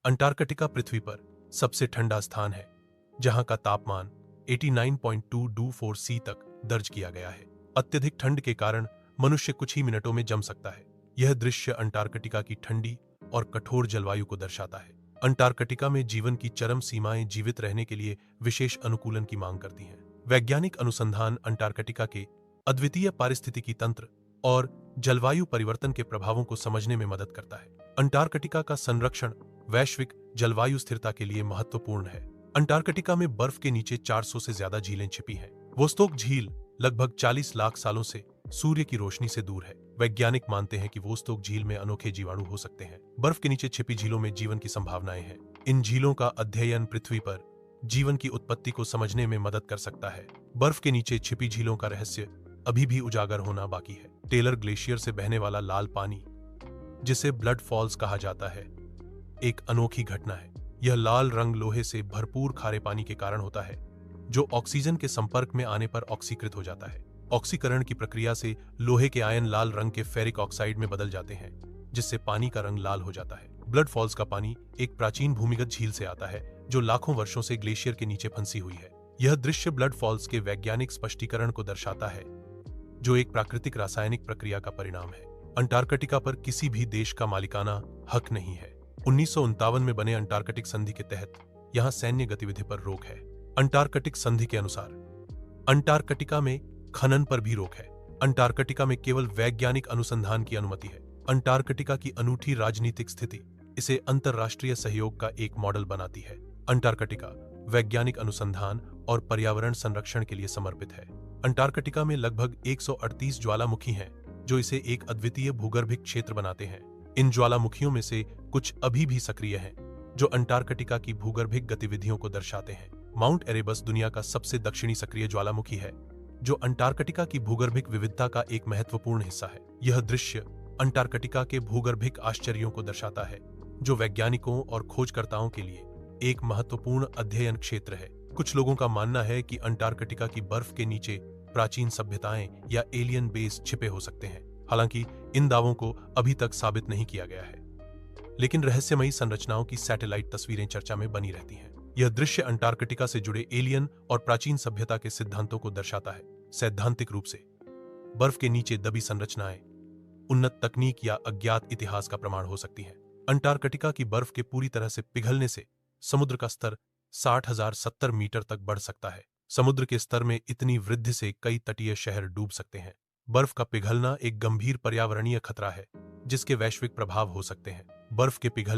Antarctica पृथ्वी पर सबसे ठंडा स्थान है, जहां का तापमान 89.224 सी तक दर्ज किया गया है। अत्यधिक ठंड के कारण मनुष्य कुछ ही मिनटों में जम सकता है। यह दृश्य अंटार्कटिका की ठंडी और कठोर जलवायु को दर्शाता है। अंटार्कटिका में जीवन की चरम सीमाएं जीवित रहने के लिए विशेष अनुकूलन की मांग करती हैं। वैज्ञानिक अनुसंधान अंटार्कटिका के अद्वितीय पारिस्थितिकी तंत्र और जलवायु परिवर्तन के प्रभावों को समझने में मदद करता है। अंटार्कटिका का संरक्षण वैश्विक जलवायु स्थिरता के लिए महत्वपूर्ण है। अंटार्कटिका में बर्फ के नीचे 400 से ज्यादा झीलें छिपी हैं। वोस्टोक झील लगभग 40 लाख सालों से सूर्य की रोशनी से दूर है। वैज्ञानिक मानते हैं कि वोस्टोक झील में अनोखे जीवाणु हो सकते हैं। बर्फ के नीचे छिपी झीलों में जीवन की संभावनाएं हैं। इन झीलों का अध्ययन पृथ्वी पर जीवन की उत्पत्ति को समझने में मदद कर सकता है। बर्फ के नीचे छिपी झीलों का रहस्य अभी भी उजागर होना बाकी है। टेलर ग्लेशियर से बहने वाला लाल पानी, जिसे ब्लड फॉल्स कहा जाता है, एक अनोखी घटना है। यह लाल रंग लोहे से भरपूर खारे पानी के कारण होता है, जो ऑक्सीजन के संपर्क में आने पर ऑक्सीकृत हो जाता है। ऑक्सीकरण की प्रक्रिया से लोहे के आयन लाल रंग के फेरिक ऑक्साइड में बदल जाते हैं, जिससे पानी का रंग लाल हो जाता है। ब्लड फॉल्स का पानी एक प्राचीन भूमिगत झील से आता है, जो लाखों वर्षों से ग्लेशियर के नीचे फंसी हुई है। यह दृश्य ब्लड फॉल्स के वैज्ञानिक स्पष्टीकरण को दर्शाता है, जो एक प्राकृतिक रासायनिक प्रक्रिया का परिणाम है। अंटार्कटिका पर किसी भी देश का मालिकाना हक नहीं है। 1959 में बने अंटार्कटिक संधि के तहत यहां सैन्य गतिविधि पर रोक है। अंटार्कटिक संधि के अनुसार अंटार्कटिका में खनन पर भी रोक है। अंटार्कटिका में केवल वैज्ञानिक अनुसंधान की अनुमति है। अंटार्कटिका की अनूठी राजनीतिक स्थिति इसे अंतर्राष्ट्रीय सहयोग का एक मॉडल बनाती है। अंटार्कटिका वैज्ञानिक अनुसंधान और पर्यावरण संरक्षण के लिए समर्पित है। अंटार्कटिका में लगभग 138 ज्वालामुखी हैं, जो इसे एक अद्वितीय भूगर्भिक क्षेत्र बनाते हैं। इन ज्वालामुखियों में से कुछ अभी भी सक्रिय हैं, जो अंटार्कटिका की भूगर्भिक गतिविधियों को दर्शाते हैं। माउंट एरेबस दुनिया का सबसे दक्षिणी सक्रिय ज्वालामुखी है, जो अंटार्कटिका की भूगर्भिक विविधता का एक महत्वपूर्ण हिस्सा है। यह दृश्य अंटार्कटिका के भूगर्भिक आश्चर्यों को दर्शाता है, जो वैज्ञानिकों और खोजकर्ताओं के लिए एक महत्वपूर्ण अध्ययन क्षेत्र है। कुछ लोगों का मानना है कि अंटार्कटिका की बर्फ के नीचे प्राचीन सभ्यताएं या एलियन बेस छिपे हो सकते हैं। हालांकि इन दावों को अभी तक साबित नहीं किया गया है, लेकिन रहस्यमयी संरचनाओं की सैटेलाइट तस्वीरें चर्चा में बनी रहती हैं। यह दृश्य अंटार्कटिका से जुड़े एलियन और प्राचीन सभ्यता के सिद्धांतों को दर्शाता है। सैद्धांतिक रूप से बर्फ के नीचे दबी संरचनाएं उन्नत तकनीक या अज्ञात इतिहास का प्रमाण हो सकती हैं। अंटार्कटिका की बर्फ के पूरी तरह से पिघलने से समुद्र का स्तर 60,070 मीटर तक बढ़ सकता है। समुद्र के स्तर में इतनी वृद्धि से कई तटीय शहर डूब सकते हैं। बर्फ का पिघलना एक गंभीर पर्यावरणीय खतरा है, जिसके वैश्विक प्रभाव हो सकते हैं। बर्फ के पिघलने